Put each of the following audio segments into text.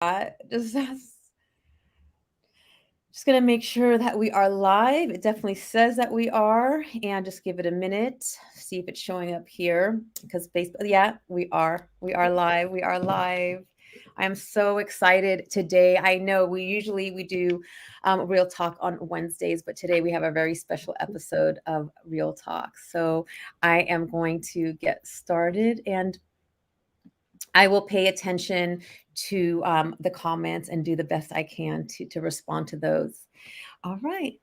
Just gonna make sure that we are live. It definitely says that we are, and just give it a minute, see if it's showing up here. Because Facebook, yeah, we are. We are live. We are live. I'm so excited today. I know we do Real Talk on Wednesdays, but today we have a very special episode of Real Talk. So I am going to get started, and I will pay attention to the comments and do the best I can to respond to those. All right.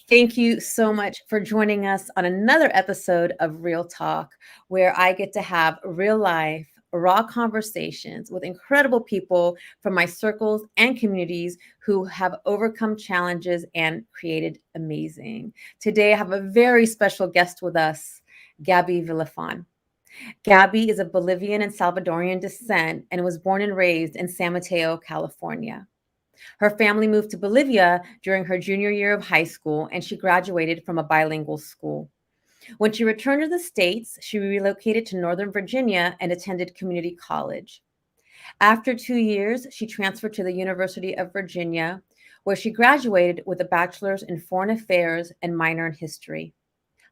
Thank you so much for joining us on another episode of Real Talk, where I get to have real life, raw conversations with incredible people from my circles and communities who have overcome challenges and created amazing. Today, I have a very special guest with us, Gabby Villafan. Gabby is of Bolivian and Salvadorian descent and was born and raised in San Mateo, California. Her family moved to Bolivia during her junior year of high school, and she graduated from a bilingual school. When she returned to the States, she relocated to Northern Virginia and attended community college. After 2 years, she transferred to the University of Virginia, where she graduated with a bachelor's in foreign affairs and minor in history.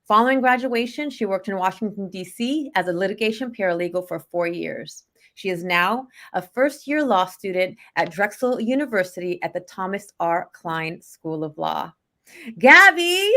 Following graduation, she worked in Washington, D.C. as a litigation paralegal for 4 years. She is now a first year law student at Drexel University at the Thomas R. Kline School of Law. Gabby,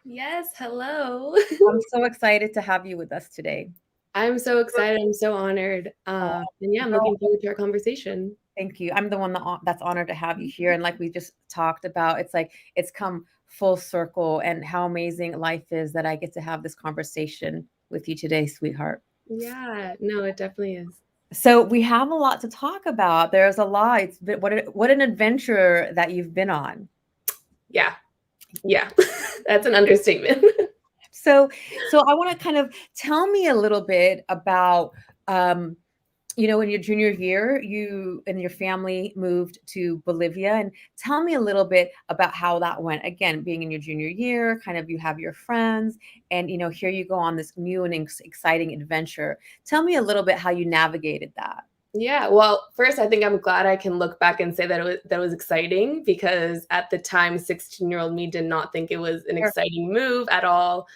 Yes, hello. I'm so excited to have you with us today. I'm so excited. I'm so honored. Oh, And yeah, I'm looking forward to our conversation. thank you. I'm the one that's honored to have you here. And like we just talked about, it's like it's come full circle and how amazing life is that I get to have this conversation with you today, sweetheart. Yeah, no, it definitely is. So we have a lot to talk about. There's a lot. It's been, what an adventure that you've been on. Yeah, yeah, that's an understatement. So I want to kind of tell me a little bit about um, in your junior year, you and your family moved to Bolivia, and tell me a little bit about how that went. Again, being in your junior year, kind of you have your friends, and here you go on this new and exciting adventure. Tell me a little bit how you navigated that. Yeah, well, first, I think I'm glad I can look back and say that was exciting because at the time, 16-year-old me did not think it was an Sure. exciting move at all.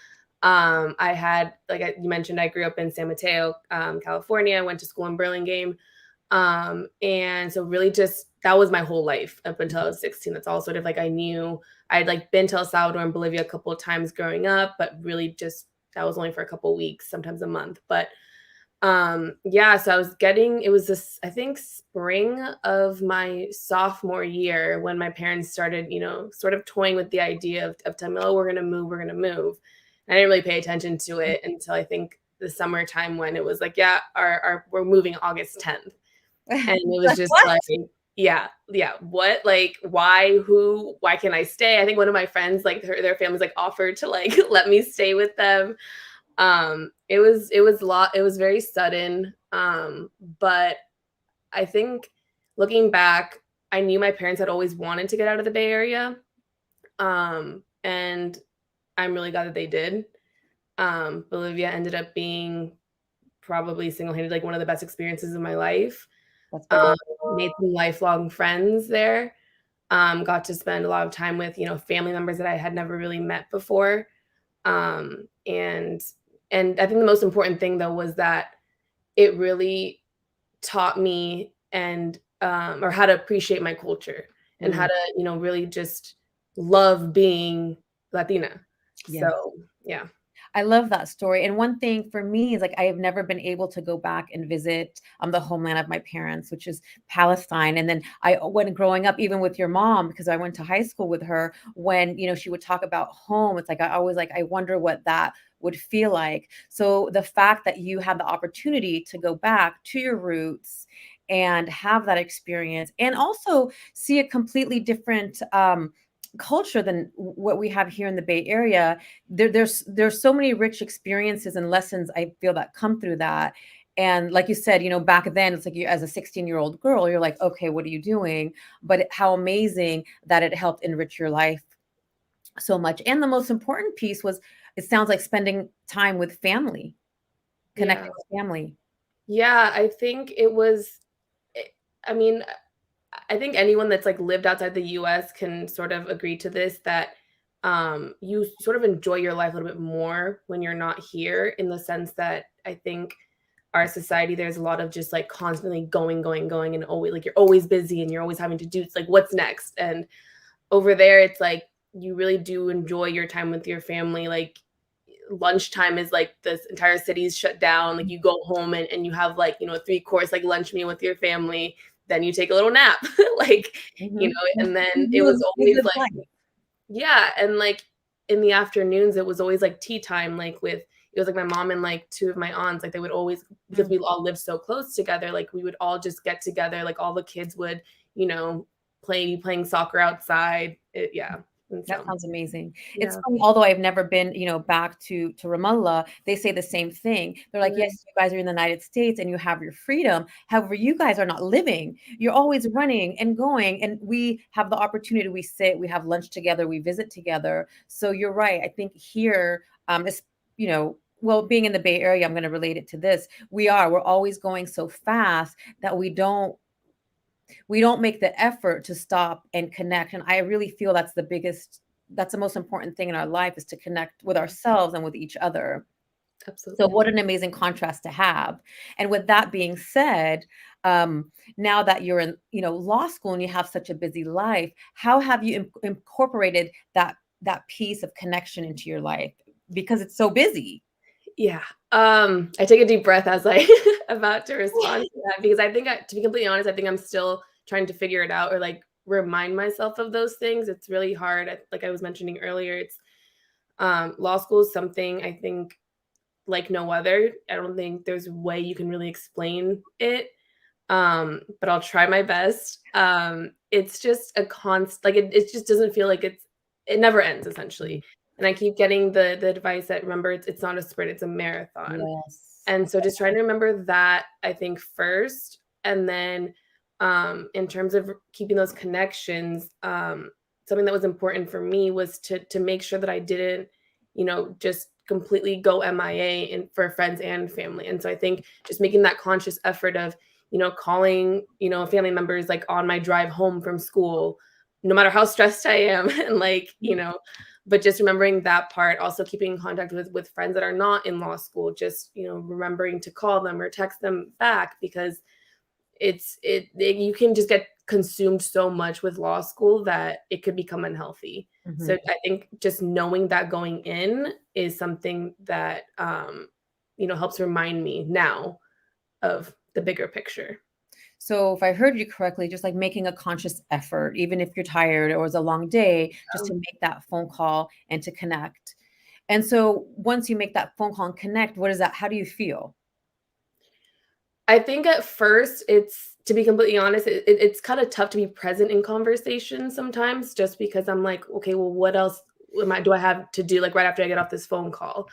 I had, you mentioned, I grew up in San Mateo, California. I went to school in Burlingame. And so really just that was my whole life up until I was 16. That's all sort of like I knew. I'd like been to El Salvador and Bolivia a couple of times growing up, but really just that was only for a couple of weeks, sometimes a month. But yeah, so it was this, I think, spring of my sophomore year when my parents started, sort of toying with the idea of telling me, oh, we're gonna move. And I didn't really pay attention to it until I think the summertime when it was like, yeah, our we're moving August 10th. And it was Like, just what? like, yeah, what? Like, why can't I stay? I think one of my friends, like their family's like offered to like let me stay with them. It was very sudden. But I think looking back, I knew my parents had always wanted to get out of the Bay Area. And I'm really glad that they did. Bolivia ended up being probably single-handed like one of the best experiences of my life. That's very Um, Made some lifelong friends there. Got to spend a lot of time with, family members that I had never really met before. And I think the most important thing though was that it really taught me and or how to appreciate my culture and how mm, to, really just love being Latina. yes. So yeah. I love that story. And one thing for me is like I have never been able to go back and visit the homeland of my parents, which is Palestine. And then when growing up, even with your mom, because I went to high school with her, when she would talk about home, it's like I always like I wonder what that would feel like. So the fact that you had the opportunity to go back to your roots and have that experience and also see a completely different culture than what we have here in the Bay Area. There's so many rich experiences and lessons I feel that come through that. And like you said, back then it's like you as a 16-year-old girl, you're like, okay, what are you doing? But how amazing that it helped enrich your life so much. And the most important piece was it sounds like spending time with family, Yeah. connecting with family. Yeah, I think it was, I mean, I think anyone that's like lived outside the US can sort of agree to this, that you sort of enjoy your life a little bit more when you're not here, in the sense that I think our society, there's a lot of just like constantly going, and always like you're always busy and you're always having to do, it's like what's next. And over there, it's like you really do enjoy your time with your family. Like lunchtime is like this entire city's shut down. Like you go home and you have like, a 3 course like lunch meal with your family. Then you take a little nap, like, Mhm. and then it was You always live like, life. yeah. And like in the afternoons, it was always like tea time, like with, it was like my mom and like two of my aunts, like they would always, because Mm. we all lived so close together, like we would all just get together, like all the kids would, you know, playing soccer outside. Yeah. And That so, sounds amazing. It's yeah. funny, although I've never been, back to Ramallah, they say the same thing. They're like, Right. "Yes, you guys are in the United States and you have your freedom. However, you guys are not living. You're always running and going, and we have the opportunity. We sit, we have lunch together, we visit together." So you're right. I think here, it's, well, being in the Bay Area, I'm going to relate it to this. We're always going so fast that we don't make the effort to stop and connect. And I really feel that's the most important thing in our life, is to connect with ourselves and with each other. So Absolutely. what an amazing contrast to have. And with that being said, now that you're in, law school and you have such a busy life, how have you incorporated that piece of connection into your life? Because it's so busy. Yeah. I take a deep breath as I about to respond to that, because I think to be completely honest, I think I'm still trying to figure it out, or like remind myself of those things. It's really hard. Like I was mentioning earlier, it's law school is something I think like no other. I don't think there's a way you can really explain it. But I'll try my best. It's just a like it just doesn't feel like it never ends, essentially. And I keep getting the advice that, remember, it's not a sprint, it's a marathon. Yes. And so just trying to remember that, I think, first. And then in terms of keeping those connections, something that was important for me was to make sure that I didn't, just completely go MIA for friends and family. And so I think just making that conscious effort of, calling, family members like on my drive home from school, no matter how stressed I am, and like, but just remembering that part. Also keeping in contact with friends that are not in law school, just, remembering to call them or text them back, because you can just get consumed so much with law school that it could become unhealthy. Mhm. So I think just knowing that going in is something that helps remind me now of the bigger picture. So if I heard you correctly, just like making a conscious effort, even if you're tired or it's a long day, just to make that phone call and to connect. And so once you make that phone call and connect, how do you feel? I think at first, it's, to be completely honest, it's kind of tough to be present in conversation sometimes, just because I'm like, okay, well, what else do I have to do like right after I get off this phone call?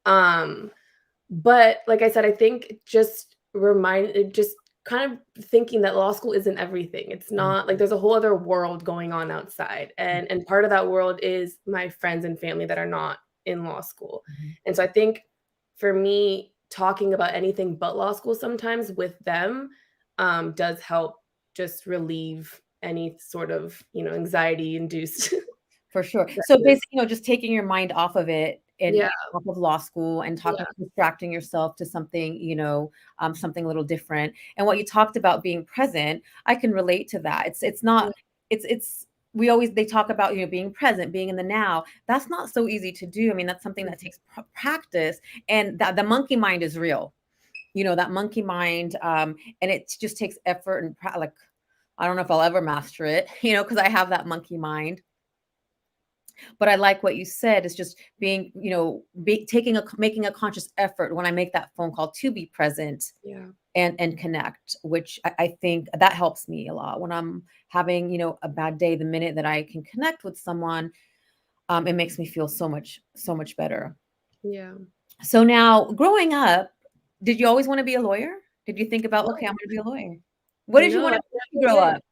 Um, but like I said, I think just kind of thinking that law school isn't everything. It's not like, there's a whole other world going on outside. And part of that world is my friends and family that are not in law school. Mhm. And so I think for me, talking about anything but law school sometimes with them does help just relieve any sort of, anxiety induced. For sure. So basically, just taking your mind off of it and Yeah. off of law school and Yeah. distracting yourself to something, something a little different. And what you talked about being present, I can relate to that. It's Yeah. not, it's they talk about, being present, being in the now. That's not so easy to do. I mean, that's something that takes practice, and that the monkey mind is real. That monkey mind, and it just takes effort and like, I don't know if I'll ever master it, because I have that monkey mind. But I like what you said, is just being, making a conscious effort when I make that phone call to be present Yeah. and connect, which I think that helps me a lot when I'm having, a bad day. The minute that I can connect with someone, it makes me feel so much better. Yeah. So now, growing up, did you always want to be a lawyer? Did you think about, okay, I'm going to be a lawyer? What did you No, want I to never grow did. up?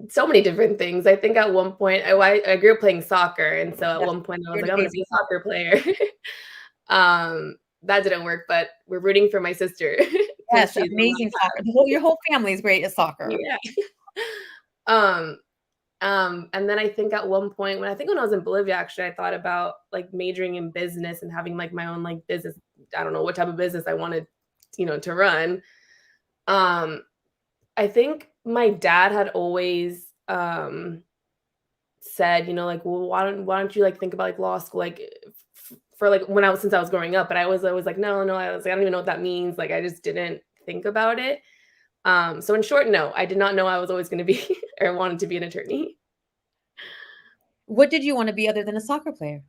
So many different things. I think at one point I grew up playing soccer, and so at Yeah, one point I was you're like, an I'm gonna be amazing. a soccer player. That didn't work, but we're rooting for my sister because Yes, she's amazing soccer. Your whole family is great at soccer. yeah. Um, and then I think at one point when I was in Bolivia, actually, I thought about like majoring in business and having like my own like business. I don't know what type of business I wanted, to run. Um, I think my dad had always said, like, well, why don't you like think about like law school, like for like since I was growing up, but I was always like, no, I was like, I don't even know what that means. Like, I just didn't think about it. So in short, no, I did not know I was always going to be or wanted to be an attorney. What did you want to be other than a soccer player?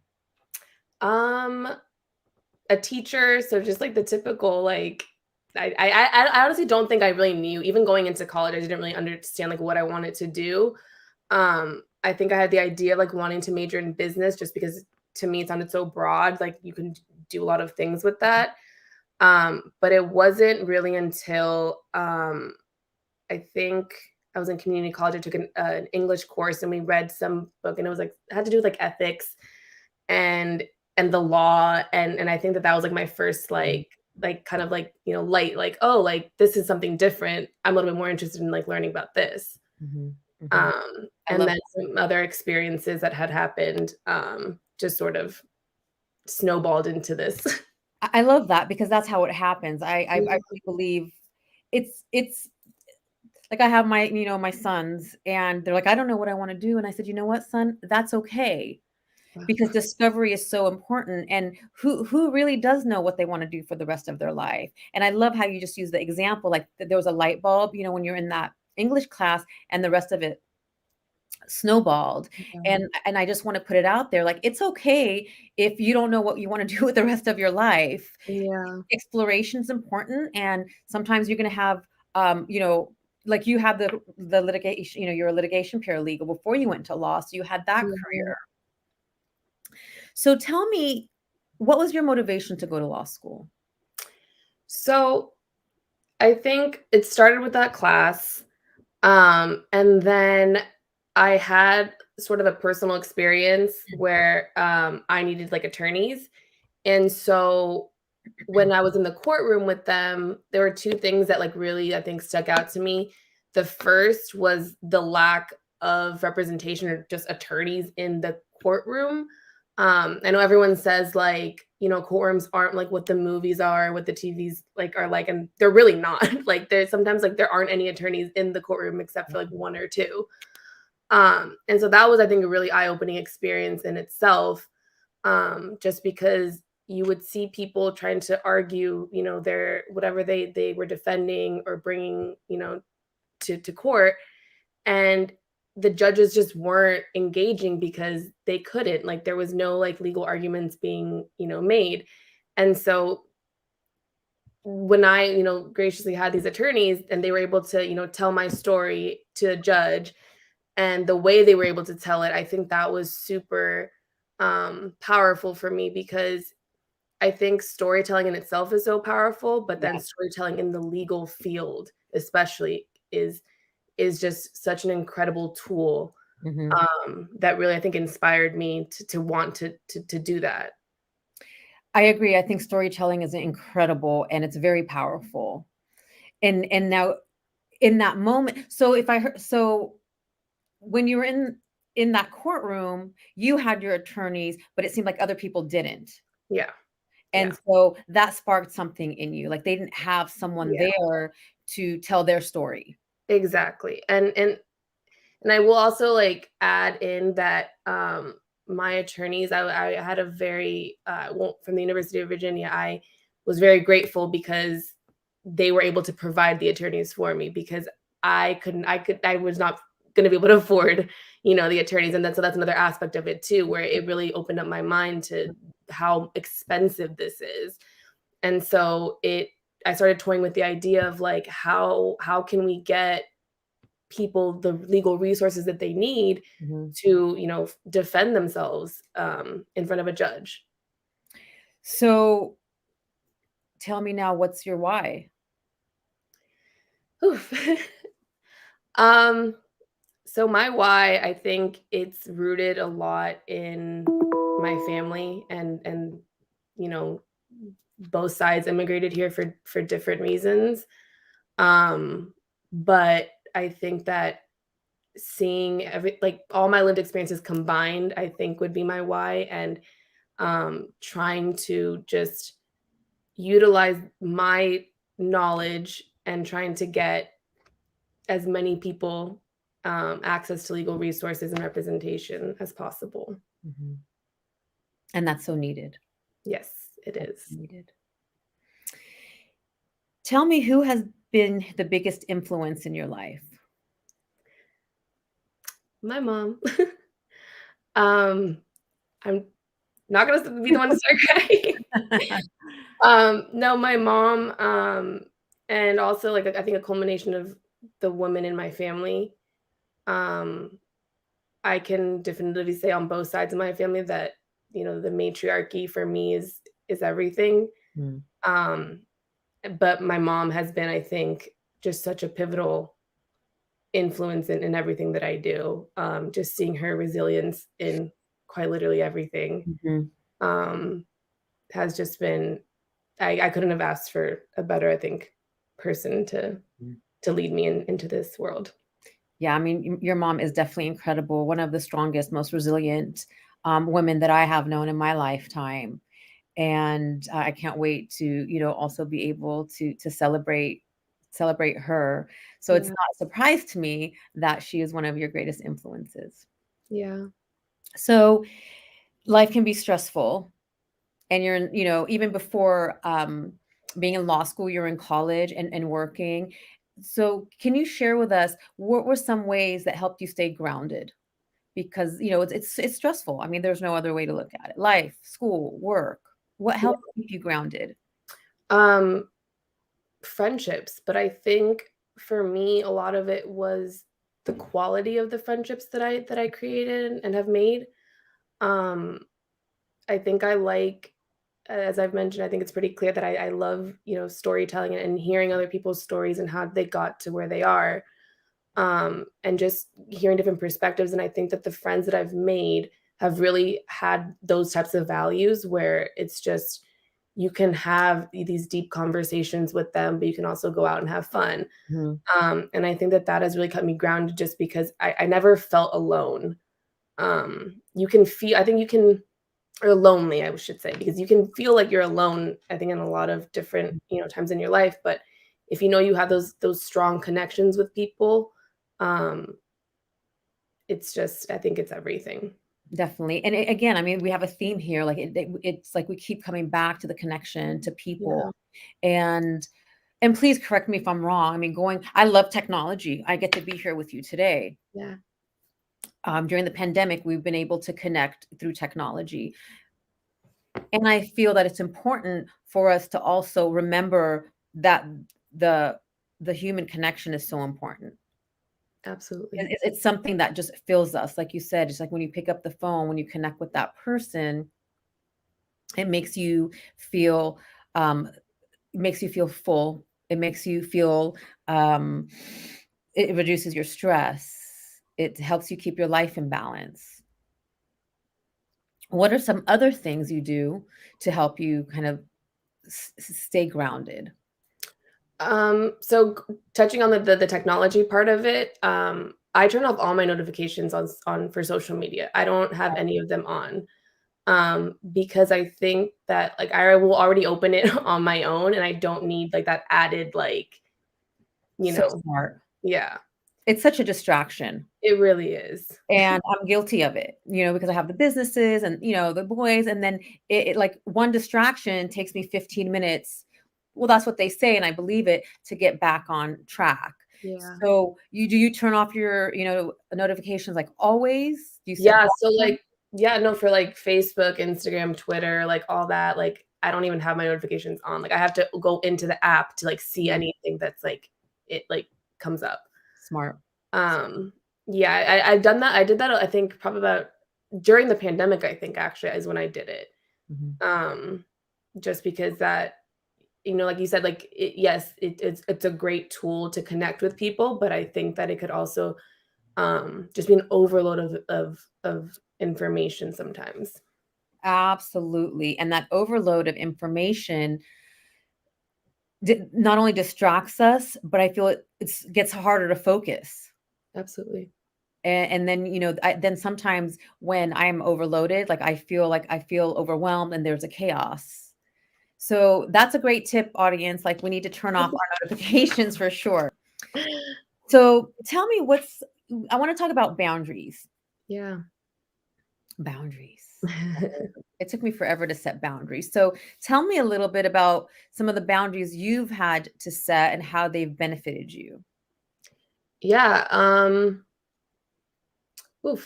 Um, a teacher, so just like the typical like I honestly don't think I really knew. Even going into college, I didn't really understand like what I wanted to do. I think I had the idea of like wanting to major in business just because to me it sounded so broad, like you can do a lot of things with that. But it wasn't really until I think I was in community college. I took an English course and we read some book and it was like it had to do with like ethics and the law and I think that was like my first like kind of like light like, oh, like this is something different. I'm a little bit more interested in like learning about this. Mhm, mhm. I And love then some other experiences that had happened just sort of snowballed into this. I love that because that's how it happens. I Mhm. really believe it's like I have my sons and they're like, "I don't know what I wanna do." And I said, "You know what, son? That's okay." Because discovery is so important and who really does know what they wanna do for the rest of their life? And I love how you just use the example, like, there was a light bulb, when you're in that English class and the rest of it snowballed. Yeah. And I just wanna put it out there, like, it's okay if you don't know what you wanna do with the rest of your life. Yeah. Exploration's important, and sometimes you're gonna have, like you had the litigation, you're a litigation paralegal before you went to law, so you had that Mhm. career. So tell me, what was your motivation to go to law school? So I think it started with that class. And then I had sort of a personal experience where I needed like attorneys. And so when I was in the courtroom with them, there were two things that like really I think stuck out to me. The first was the lack of representation or just attorneys in the courtroom. I know everyone says like, courtrooms aren't like what the movies are, what the TVs like are like, and they're really not. Like there's sometimes like there aren't any attorneys in the courtroom except for like one or two. And so that was I think a really eye-opening experience in itself, just because you would see people trying to argue, their whatever they were defending or bringing, to court, and the judges just weren't engaging because they couldn't. Like there was no like legal arguments being, made. And so when I, graciously had these attorneys and they were able to, tell my story to a judge and the way they were able to tell it, I think that was super powerful for me because I think storytelling in itself is so powerful, but then Yeah. storytelling in the legal field especially is just such an incredible tool, Mhm. that really I think inspired me to want to do that. I agree, I think storytelling is incredible and it's very powerful. And now in that moment, so if I heard so when you were in that courtroom, you had your attorneys, but it seemed like other people didn't. Yeah. And Yeah. so that sparked something in you, like they didn't have someone Yeah. there to tell their story. Exactly. And I will also like add in that my attorneys, I had a very well, from the University of Virginia, I was very grateful because they were able to provide the attorneys for me because I was not going to be able to afford, the attorneys. And so that's another aspect of it too, where it really opened up my mind to how expensive this is. And so I started toying with the idea of like how can we get people the legal resources that they need Mhm. to, defend themselves in front of a judge. So tell me now, what's your why? Oof. um, so my why, I think it's rooted a lot in my family and you know both sides immigrated here for different reasons. But I think that seeing all my lived experiences combined, I think would be my why, and trying to just utilize my knowledge and trying to get as many people access to legal resources and representation as possible. Mhm. And that's so needed. Yes, it That's is. needed. Tell me, who has been the biggest influence in your life? My mom. um, I'm not gonna be the one to start crying. No, my mom, and also like I think a culmination of the women in my family. Um, I can definitively say on both sides of my family that, the matriarchy for me is everything. Mm. Um, but my mom has been, I think, just such a pivotal influence in everything that I do. Just seeing her resilience in quite literally everything Mhm. um, has just been. I couldn't have asked for a better, I think, person Mm. to lead me into this world. Yeah, I mean, your mom is definitely incredible. One of the strongest, most resilient women that I have known in my lifetime, and I can't wait to, also be able to celebrate her. So it's Yeah, not a surprise to me that she is one of your greatest influences. yeah, So life can be stressful, and you're in, even before being in law school, you're in college and working. So can you share with us what were some ways that helped you stay grounded? Because it's stressful. I mean, there's no other way to look at it. Life, school, work. What yeah. helped keep you grounded? Um, Friendships, but I think for me, a lot of it was the quality of the friendships that I created and have made. Um, I think I like, as I've mentioned, I think it's pretty clear that I love, storytelling and hearing other people's stories and how they got to where they are, and just hearing different perspectives. And I think that the friends that I've made have really had those types of values where it's just you can have these deep conversations with them, but you can also go out and have fun. Mhm. And I think that that has really kept me grounded just because I never felt alone. You can feel, I think you can, or lonely, I should say, because you can feel like you're alone, I think, in a lot of different, times in your life. But if you know you have those strong connections with people, um, it's just, I think it's everything. Definitely. And again, I mean, we have a theme here. Like it's like we keep coming back to the connection to Yeah, people. And please correct me if I'm wrong. I mean, I love technology. I get to be here with you today. yeah, During the pandemic, we've been able to connect through technology. And I feel that it's important for us to also remember that the the human connection is so important. absolutely. It's something that just fills us. Like you said, it's like when you pick up the phone, when you connect with that person, it makes you feel um, it makes you feel full. It makes you feel um, it reduces your stress. It helps you keep your life in balance. What are some other things you do to help you kind of stay grounded? So touching on the technology part of it, I turn off all my notifications on for social media. I don't have any of them on. Because I think that like I will already open it on my own and I don't need like that added like, you So know, smart. yeah, It's such a distraction. it really is. And I'm guilty of it, because I have the businesses and, the boys, and then like one distraction takes me 15 minutes. Well, that's what they say, and I believe it, to get back on track. Yeah. So you turn off your, notifications like always? Do you set Yeah, block so time? like yeah, no, for like Facebook, Instagram, Twitter, like all that, like I don't even have my notifications on. Like I have to go into the app to like see Mhm. anything that's like it like comes up. Smart. Um, yeah, I've done that. I did that, I think, probably about during the pandemic, I think, actually, is when I did it. Mhm. Um, just because that, like you said, like, yes, it's a great tool to connect with people, but I think that it could also just be an overload of information sometimes. Absolutely. And that overload of information not only distracts us, but I feel it gets harder to focus. Absolutely. And then, then sometimes when I'm overloaded, like I feel overwhelmed and there's a chaos. So that's a great tip, audience. Like we need to turn off our notifications for sure. So tell me I want to talk about boundaries. Yeah. Boundaries. It took me forever to set boundaries. So tell me a little bit about some of the boundaries you've had to set and how they've benefited you. Yeah.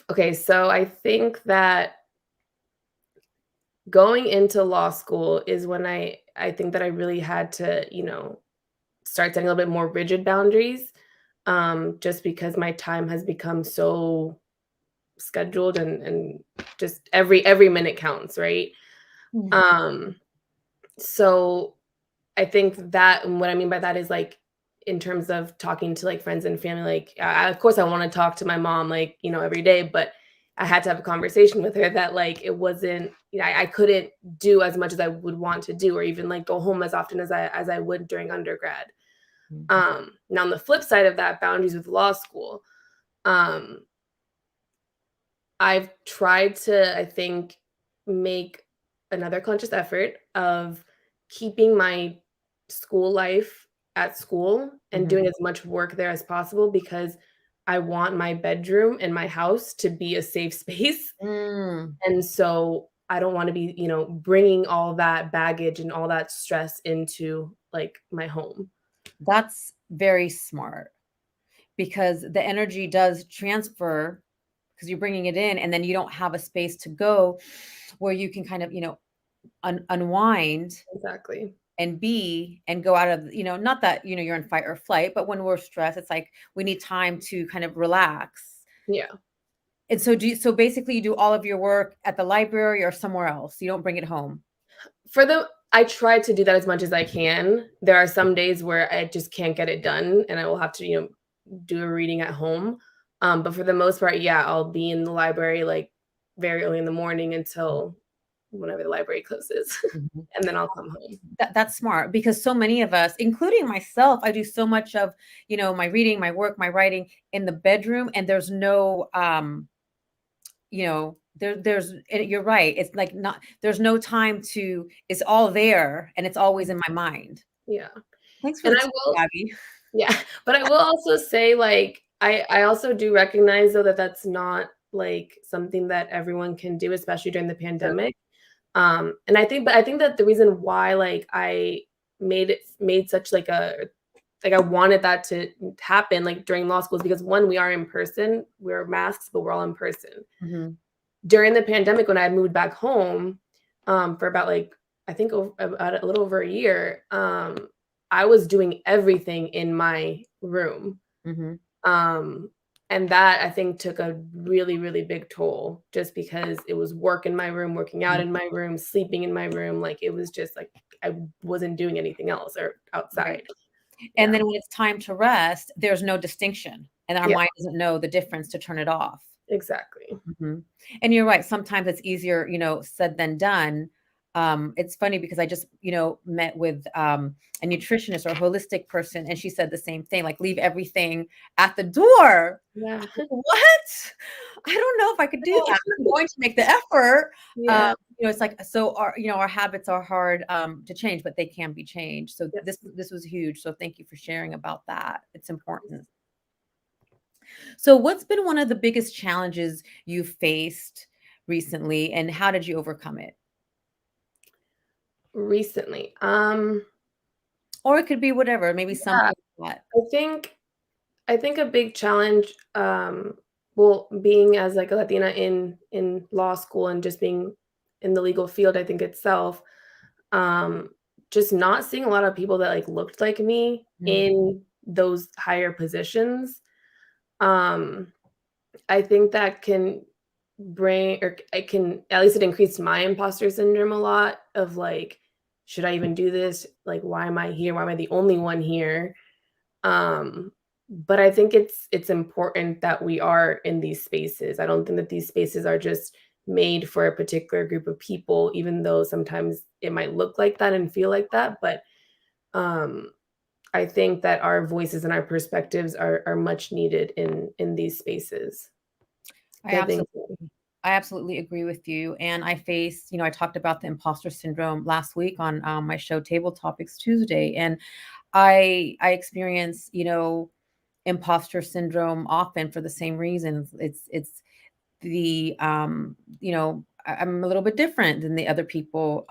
Okay. So I think that going into law school is when I think that I really had to, start setting a little bit more rigid boundaries, just because my time has become so scheduled and just every minute counts, right? Mhm. Um, so I think that and what I mean by that is, like, in terms of talking to, like, friends and family, like, of course, I wanna talk to my mom, like, every day, but I had to have a conversation with her that, like, it wasn't I couldn't do as much as I would want to do or even, like, go home as often as I would during undergrad. Now on the flip side of that, boundaries with law school, um, I've tried to, I think, make another conscious effort of keeping my school life at school and Mhm. doing as much work there as possible because I want my bedroom and my house to be a safe space. Mm, And so I don't want to be, bringing all that baggage and all that stress into like my home. that's very smart because the energy does transfer because you're bringing it in and then you don't have a space to go where you can kind of, unwind Exactly. and be and go out of, not that, you're in fight or flight, but when we're stressed, it's like we need time to kind of relax. Yeah. And so so basically you do all of your work at the library or somewhere else. You don't bring it home. I try to do that as much as I can. There are some days where I just can't get it done, and I will have to, do a reading at home. But for the most part, yeah, I'll be in the library, like, very early in the morning until whenever the library closes, Mhm. and then I'll come home. That's smart because so many of us, including myself, I do so much of, my reading, my work, my writing in the bedroom, and there's no, you're right. It's like not, there's no time it's all there and it's always in my mind. Yeah, Thanks for and the I tip, will Gabby. yeah, but I will also say, like, I also do recognize, though, that that's not, like, something that everyone can do, especially during the Sure. pandemic. And I think that the reason why, like, I made such, like, I wanted that to happen, like, during law school is because, 1, we are in person, we're masks, but we're all in person. Mhm. During the pandemic, when I had moved back home, for about, like, I think about a little over a year, I was doing everything in my room. Mhm. Um, and that I think took a really, really big toll just because it was work in my room, working out Mhm. in my room, sleeping in my room. Like it was just like I wasn't doing anything else or Right. outside. And Yeah. then when it's time to rest, there's no distinction, and our Yeah, mind doesn't know the difference to turn it off. exactly. Mhm. And you're right, sometimes it's easier, said than done. It's funny because I just, met with, a nutritionist or a holistic person, and she said the same thing, like, "Leave everything at the door." Yeah. What? I don't know if I could do that. I'm going to make the effort. Yeah. It's like so our habits are hard, to change, but they can be changed. So Yes. this was huge. So thank you for sharing about that. It's important. So what's been one of the biggest challenges you've faced recently, and how did you overcome it? Recently. Or it could be whatever, maybe Yeah, something that I think I think a big challenge, well, being as like a Latina in law school and just being in the legal field, I think itself, um, just not seeing a lot of people that like looked like me Mm, in those higher positions. Um, I think that can bring or it can at least it increased my imposter syndrome a lot of like, should I even do this? Like, why am I here? Why am I the only one here? But I think it's important that we are in these spaces. I don't think that these spaces are just made for a particular group of people, even though sometimes it might look like that and feel like that. But um, I think that our voices and our perspectives are much needed in these spaces. I So I think, absolutely I absolutely agree with you. And I faced, I talked about the imposter syndrome last week on my show Table Topics Tuesday. And I experience, imposter syndrome often for the same reasons. It's the I'm a little bit different than the other people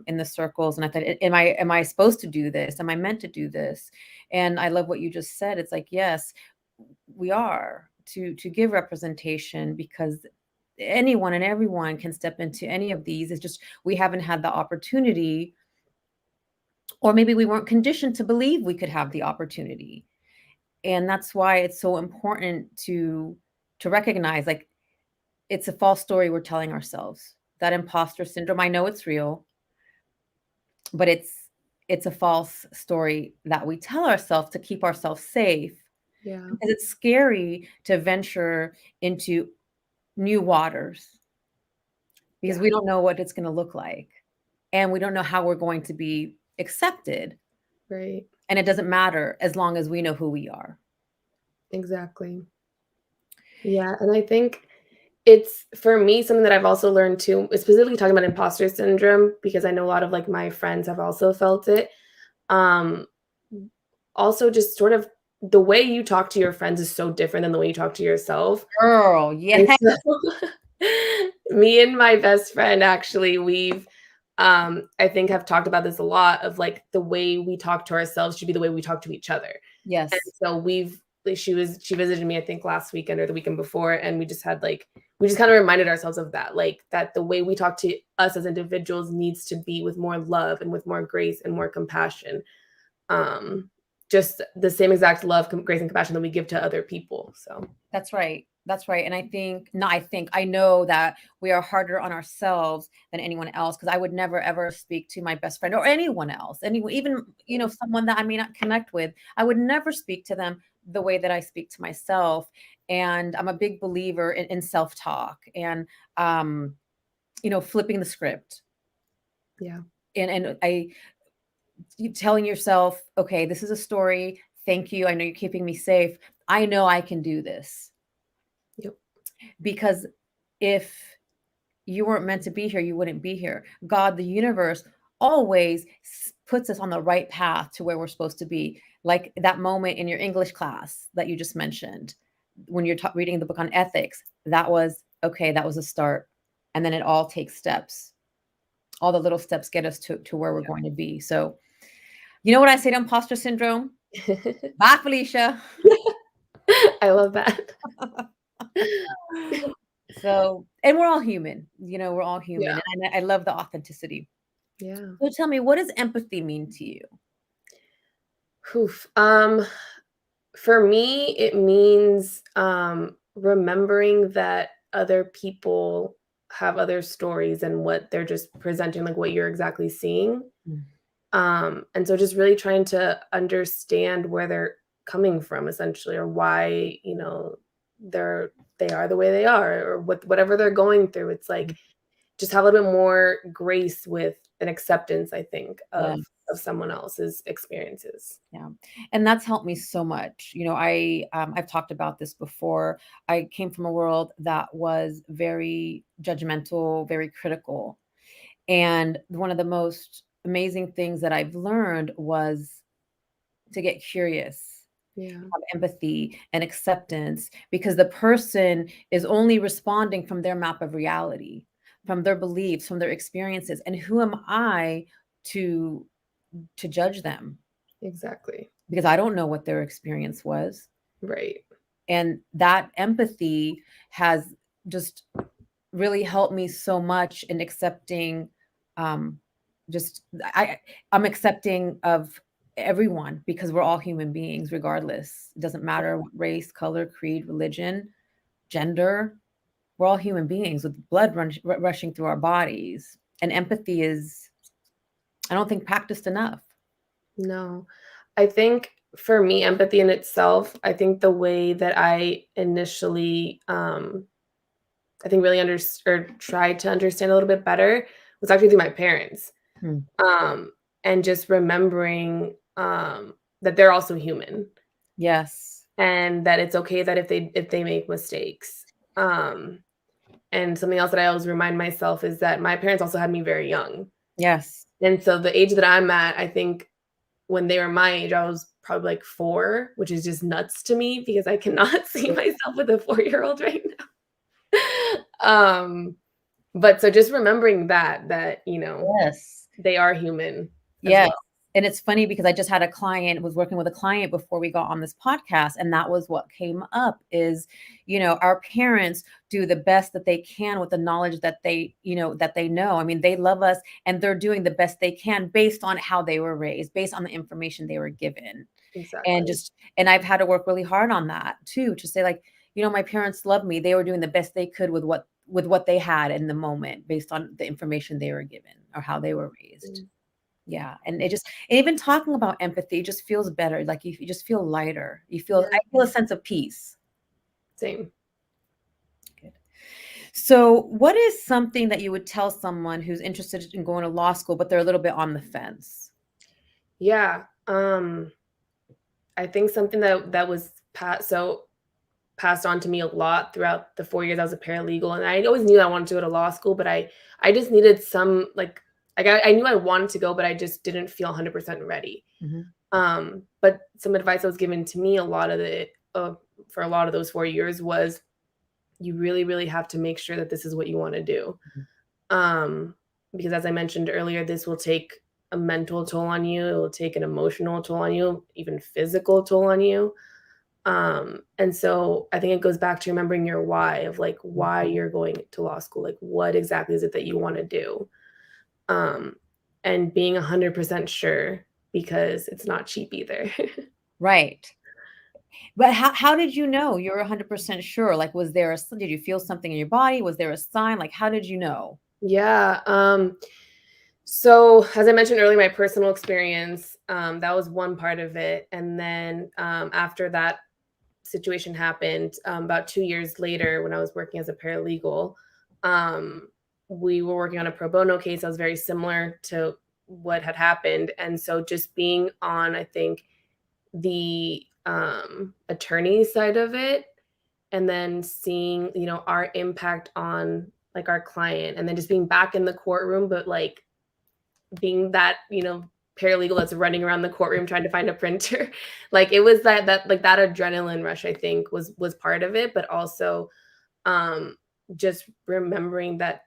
in the circles, and I thought, am I supposed to do this? Am I meant to do this? And I love what you just said. It's like, yes, we are to give representation, because anyone and everyone can step into any of these. It's just we haven't had the opportunity, or maybe we weren't conditioned to believe we could have the opportunity. And that's why it's so important to recognize, like, it's a false story we're telling ourselves. That imposter syndrome, I know it's real, but it's a false story that we tell ourselves to keep ourselves safe, yeah, because it's scary to venture into new waters, because yeah, we don't know what it's going to look like, and we don't know how we're going to be accepted. right, And it doesn't matter as long as we know who we are. exactly. Yeah, and I think it's for me something that I've also learned too, specifically talking about imposter syndrome, because I know a lot of like my friends have also felt it. Um, Also, just sort of the way you talk to your friends is so different than the way you talk to yourself. Girl, And yeah. so me and my best friend actually, I think have talked about this a lot, of like the way we talk to ourselves should be the way we talk to each other. And Yes. so she visited me, I think, last weekend or the weekend before, and we just kind of reminded ourselves of that, like that the way we talk to us as individuals needs to be with more love and with more grace and more compassion. Um, just the same exact love, grace, and compassion that we give to other people. So That's right. That's right. And I think, no, I know that we are harder on ourselves than anyone else, because I would never ever speak to my best friend or anyone else, anyone, even, someone that I may not connect with. I would never speak to them the way that I speak to myself. And I'm a big believer in self-talk, and um, flipping the script. yeah, And I you telling yourself, okay, this is a story. Thank you. I know you're keeping me safe. I know I can do this. yep, Because if you weren't meant to be here, you wouldn't be here. God, the universe, always puts us on the right path to where we're supposed to be. Like that moment in your English class that you just mentioned, when you're reading the book on ethics, that was okay, that was a start. And then it all takes steps. All the little steps get us to where we're going to be. So, you know what I say to imposter syndrome? yeah. Bye, Felicia. I love that. So, and we're all human, we're all human. Yeah, And I love the authenticity. yeah. So tell me, what does empathy mean to you? Oof. For me, it means remembering that other people have other stories and what they're just presenting, like what you're exactly seeing. Mm. And so just really trying to understand where they're coming from, essentially, or why, they are the way they are, or whatever they're going through. It's like just have a little bit more grace with an acceptance, I think, Yeah. of someone else's experiences. Yeah. And that's helped me so much. I've talked about this before. I came from a world that was very judgmental, very critical. And one of the most amazing things that I've learned was to get curious, Yeah, have empathy and acceptance, because the person is only responding from their map of reality, from their beliefs, from their experiences. And who am I to judge them? exactly. Because I don't know what their experience was. Right. And that empathy has just really helped me so much in accepting, um just I'm accepting of everyone, because we're all human beings regardless. It doesn't matter what race, color, creed, religion, gender. We're all human beings with blood rushing through our bodies. And empathy is, I don't think, practiced enough. No. I think for me, empathy in itself, I think the way that I initially I think really tried to understand a little bit better was actually through my parents. Hmm. Um, and just remembering that they're also human Yes. and that it's okay that if they make mistakes. Um, and something else that I always remind myself is that my parents also had me very young. Yes. And so the age that I'm at, I think when they were my age, I was probably like 4, which is just nuts to me because I cannot see myself with a 4-year-old right now. But so just remembering that, Yes. they are human as Yes. well. And it's funny because I just had a client, was working with a client before we got on this podcast, and that was what came up is, our parents do the best that they can with the knowledge that they know. I mean, they love us and they're doing the best they can based on how they were raised, based on the information they were given. And Exactly. just and I've had to work really hard on that too, to say like, my parents love me. They were doing the best they could with what they had in the moment based on the information they were given or how they were raised. Mm. Yeah, and even talking about empathy just feels better, like, you just feel lighter. Yeah, I feel a sense of peace. same. Good. So, what is something that you would tell someone who's interested in going to law school, but they're a little bit on the fence? Yeah. I think something that was passed on to me a lot throughout the 4 years I was a paralegal, and I always knew I wanted to go to law school, but I just needed some I knew I wanted to go, but I just didn't feel 100% ready. Mhm, But some advice that was given to me a lot of it for a lot of those 4 years was you really, really have to make sure that this is what you want to do. mhm. Um, because as I mentioned earlier, this will take a mental toll on you, it will take an emotional toll on you, even physical toll on you. And so I think it goes back to remembering your why of like why you're going to law school, like what exactly is it that you want to do? Um, and being 100% sure because it's not cheap either. Right. But how did you know you're 100% sure? Like, did you feel something in your body? Was there a sign? Like, how did you know? Yeah. So as I mentioned earlier, my personal experience, that was one part of it. And then after that situation happened, about 2 years later, when I was working as a paralegal, um, we were working on a pro bono case that was very similar to what had happened. And so just being on, I think, the attorney side of it, and then seeing, our impact on like our client, and then just being back in the courtroom, but like being that, paralegal that's running around the courtroom trying to find a printer. Like it was that adrenaline rush, I think was part of it, but also um just remembering that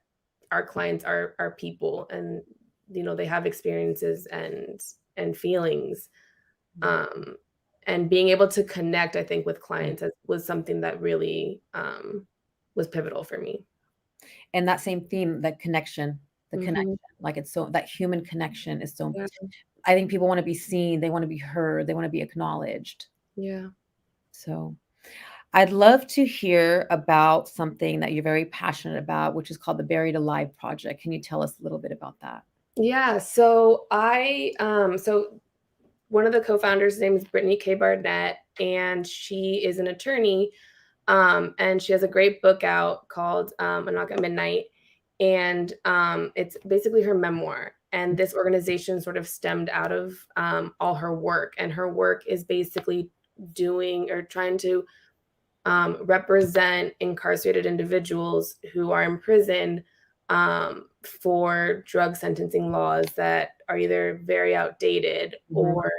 our clients are people, and they have experiences and feelings, um and being able to connect, I think, with clients was something that really was pivotal for me. And that same theme, the Hmm. connection, like, it's so that human connection is so Yeah. I think people wanna be seen, they wanna be heard, they wanna be acknowledged. Yeah. So, I'd love to hear about something that you're very passionate about, which is called the Buried Alive Project. Can you tell us a little bit about that? Yeah, so one of the co-founders' name is Brittany K. Barnett, and she is an attorney, and she has a great book out called A Knock at Midnight, and it's basically her memoir. And this organization sort of stemmed out of all her work, and her work is basically doing or trying to represent incarcerated individuals who are imprisoned for drug sentencing laws that are either very outdated Mhm, or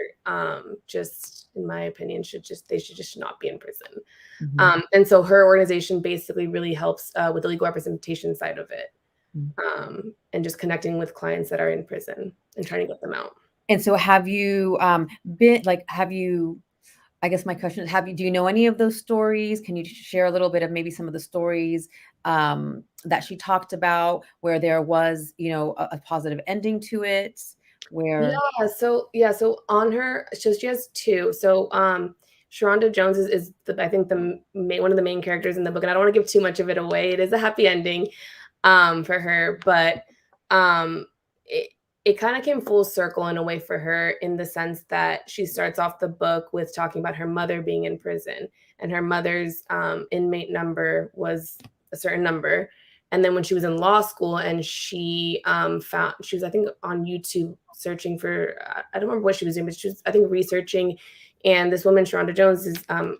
just, in my opinion, they should just not be in prison. mhm, And so her organization basically really helps with the legal representation side of it, mm. and just connecting with clients that are in prison and trying to get them out. And so have you, have you I guess my question is, do you know any of those stories? Can you share a little bit of maybe some of the stories, that she talked about where there was, a positive ending to it, where So on her, so she has two. So Sharonda Jones is I think one of the main characters in the book, and I don't want to give too much of it away. It is a happy ending for her, but um it it kind of came full circle in a way for her, in the sense that she starts off the book with talking about her mother being in prison, and her mother's inmate number was a certain number. And then when she was in law school and she she was, I think, on YouTube searching for, I don't remember what she was doing, but she was, I think, researching. And this woman, Sharonda Jones,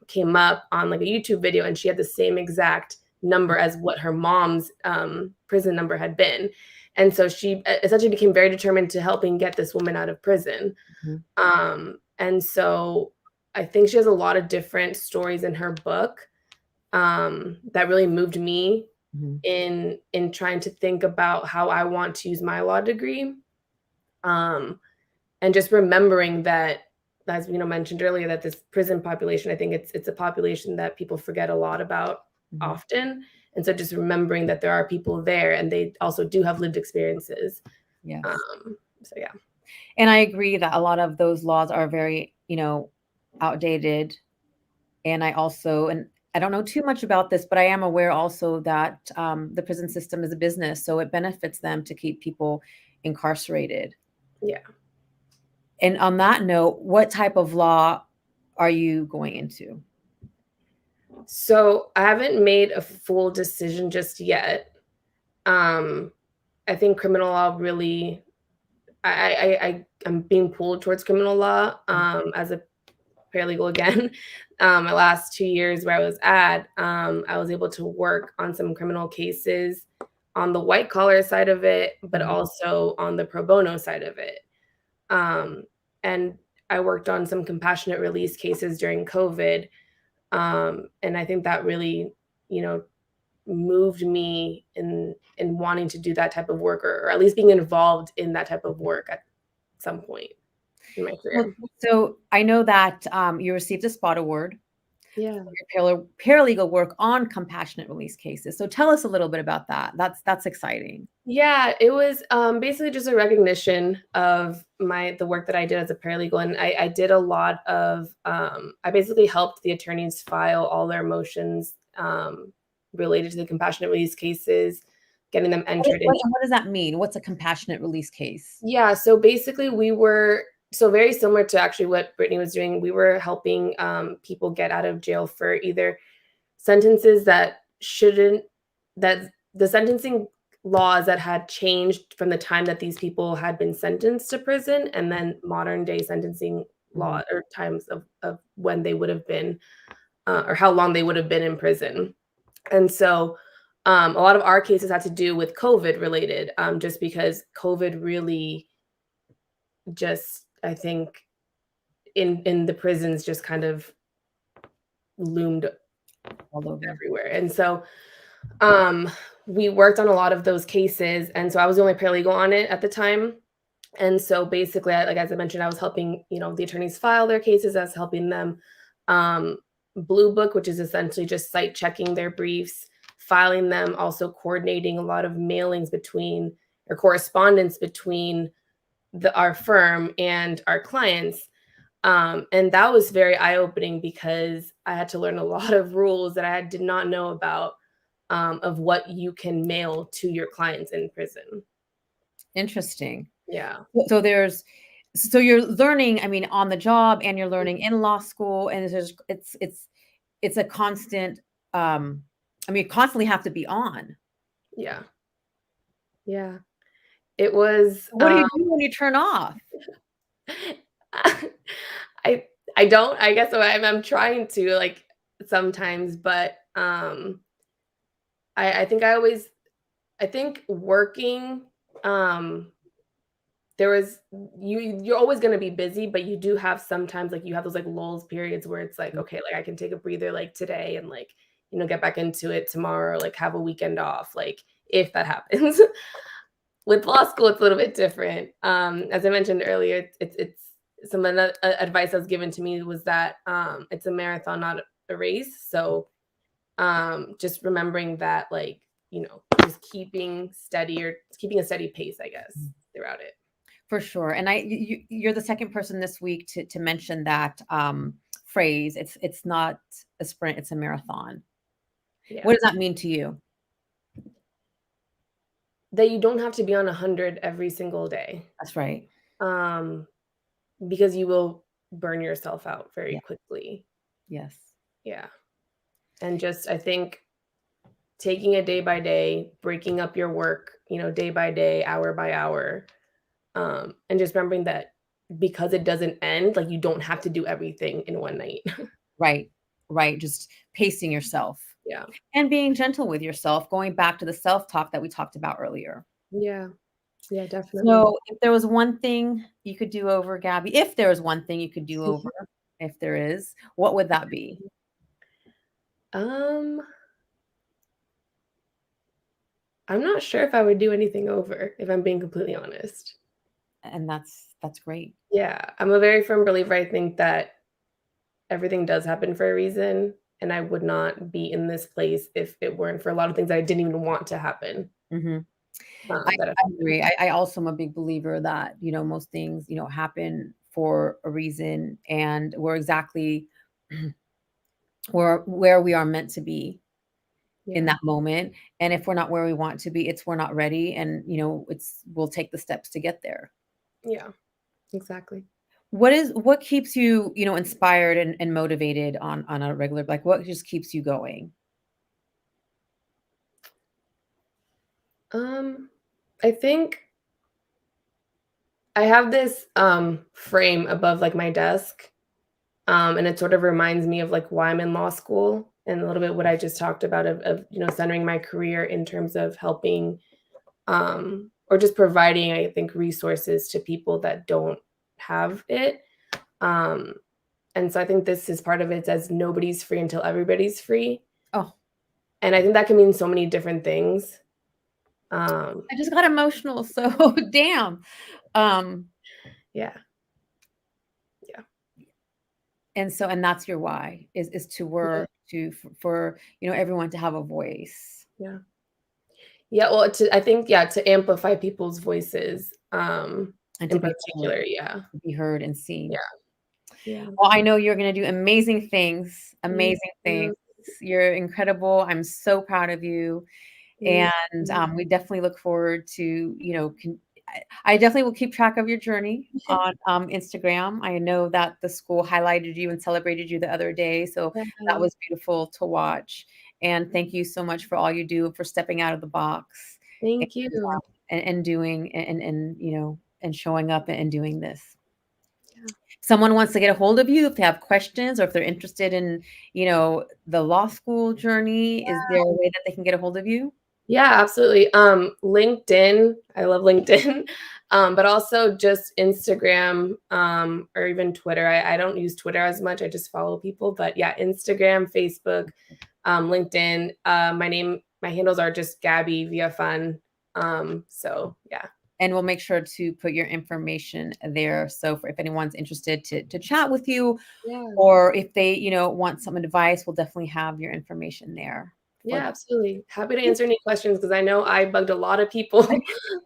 came up on like a YouTube video, and she had the same exact number as what her mom's prison number had been. And so she essentially became very determined to helping get this woman out of prison. And so I think she has a lot of different stories in her book that really moved me in trying to think about how I want to use my law degree. And just remembering that, as mentioned earlier, that this prison population, I think it's a population that people forget a lot about often. And so just remembering that there are people there and they also do have lived experiences. Yes. So yeah. And I agree that a lot of those laws are very, outdated. And I don't know too much about this, but I am aware also that the prison system is a business, so it benefits them to keep people incarcerated. Yeah. And on that note, what type of law are you going into? So I haven't made a full decision just yet. I think criminal law really, I'm being pulled towards criminal law as a paralegal again. My last 2 years where I was at, I was able to work on some criminal cases on the white collar side of it, but also on the pro bono side of it. And I worked on some compassionate release cases during COVID. And I think that really, moved me in wanting to do that type of work, or at least being involved in that type of work at some point in my career. So I know that you received a SPOT award. Yeah. For your paralegal work on compassionate release cases. So tell us a little bit about that. That's exciting. Yeah, it was basically just a recognition of the work that I did as a paralegal. And I did a lot of, I basically helped the attorneys file all their motions related to the compassionate release cases, getting them entered in. What does that mean? What's a compassionate release case? Yeah, so basically very similar to actually what Brittany was doing. We were helping people get out of jail for either sentences that the sentencing laws that had changed from the time that these people had been sentenced to prison, and then modern day sentencing law or times of when they would have been or how long they would have been in prison. And so a lot of our cases had to do with COVID related, just because COVID really just, I think, in the prisons just kind of loomed All over everywhere. And so we worked on a lot of those cases. And so I was the only paralegal on it at the time. And so basically, as I mentioned, I was helping, the attorneys file their cases. I was helping them Blue Book, which is essentially just site checking their briefs, filing them, also coordinating a lot of mailings or correspondence between our firm and our clients. And that was very eye-opening because I had to learn a lot of rules that I did not know about of what you can mail to your clients in prison. Interesting. Yeah. So you're learning, on the job, and you're learning in law school, and it's a constant, you constantly have to be on. Yeah. Yeah. It was. What do you do when you turn off? I don't. I guess I'm trying to sometimes, but I think working. You're always going to be busy, but you do have sometimes you have those lulls periods where it's okay, I can take a breather today and get back into it tomorrow, have a weekend off, if that happens. With law school, it's a little bit different. As I mentioned earlier, it's some of the advice that was given to me was that it's a marathon, not a race. So just remembering that, just keeping a steady pace, I guess, throughout it. For sure. And you're the second person this week to mention that phrase. It's not a sprint, it's a marathon. Yeah. What does that mean to you? That you don't have to be on 100 every single day. That's right. Because you will burn yourself out very quickly. Yes. Yeah. And just, I think, taking it day by day, breaking up your work, day by day, hour by hour, and just remembering that because it doesn't end, like, you don't have to do everything in one night. Right. Right. Just pacing yourself Yeah. and being gentle with yourself, going back to the self-talk that we talked about earlier. Yeah. Yeah, definitely. So, if there was one thing you could do over, Gabby, if there was one thing you could do over, if there is, what would that be? Um, I'm not sure if I would do anything over, if I'm being completely honest. And that's great. Yeah, I'm a very firm believer. I think that everything does happen for a reason, and I would not be in this place if it weren't for a lot of things that I didn't even want to happen, Mhm. I that have I happened. agree. I also am a big believer that, most things, happen for a reason, and we're exactly where we are meant to be in Yeah, that moment, and if we're not where we want to be, it's we're not ready, and, we'll take the steps to get there. yeah, exactly. What keeps you, inspired and motivated on a regular, like, what just keeps you going? Um, I think I have this, frame above, like, my desk, and it sort of reminds me of, like, why I'm in law school and a little bit what I just talked about of, centering my career in terms of helping, or just providing, I think, resources to people that don't have it, um, and so I think this is part of it says nobody's free until everybody's free, Oh, and I think that can mean so many different things. Um, I just got emotional, so damn. Um, yeah, yeah, and that's your why is to yeah, work for, everyone to have a voice yeah. Yeah, well, I think, yeah, to amplify people's voices, and to in be particular, yeah, heard and seen. yeah, yeah. Well, I know you're gonna do amazing things, Thank amazing things. you, You're incredible. I'm so proud of you. thank And, you. we definitely look forward to, I definitely will keep track of your journey on, Instagram. I know that the school highlighted you and celebrated you the other day, so that Yeah, was beautiful to watch. And thank you so much for all you do, for stepping out of the box and, thank you. and doing and showing up and doing this. Yeah, Someone wants to get a hold of you if they have questions or if they're interested in, the law school journey, is there a way that they can get a hold of you? yeah, absolutely, LinkedIn, I love LinkedIn, but also just Instagram, or even Twitter. I don't use Twitter as much, I just follow people, but yeah, Instagram, Facebook, LinkedIn, my handles are just Gabby Villafan, so yeah. And we'll make sure to put your information there. So if anyone's interested to chat with you, Yeah. or if they, want some advice, we'll definitely have your information there for Yeah, them. absolutely. Happy to answer any questions because I know I bugged a lot of people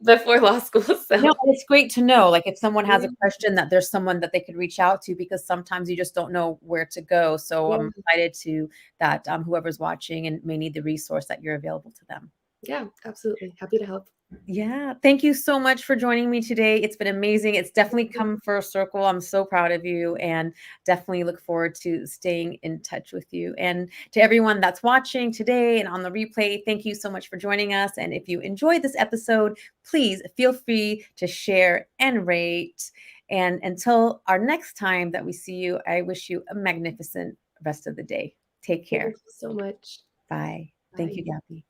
before law school, No, so it's great to know, like, if someone has a yeah, question that there's someone that they could reach out to, because sometimes you just don't know where to go. So I'm yeah, excited to that, whoever's watching and may need the resource, that you're available to them. yeah, absolutely. Happy to help. Yeah, thank you so much for joining me today. It's been amazing. It's definitely come full circle. I'm so proud of you, and definitely look forward to staying in touch with you. And to everyone that's watching today and on the replay, thank you so much for joining us. And if you enjoyed this episode, please feel free to share and rate. And until our next time that we see you, I wish you a magnificent rest of the day. Take Thank care. you so much. Bye. Thank Bye. you, Gabby.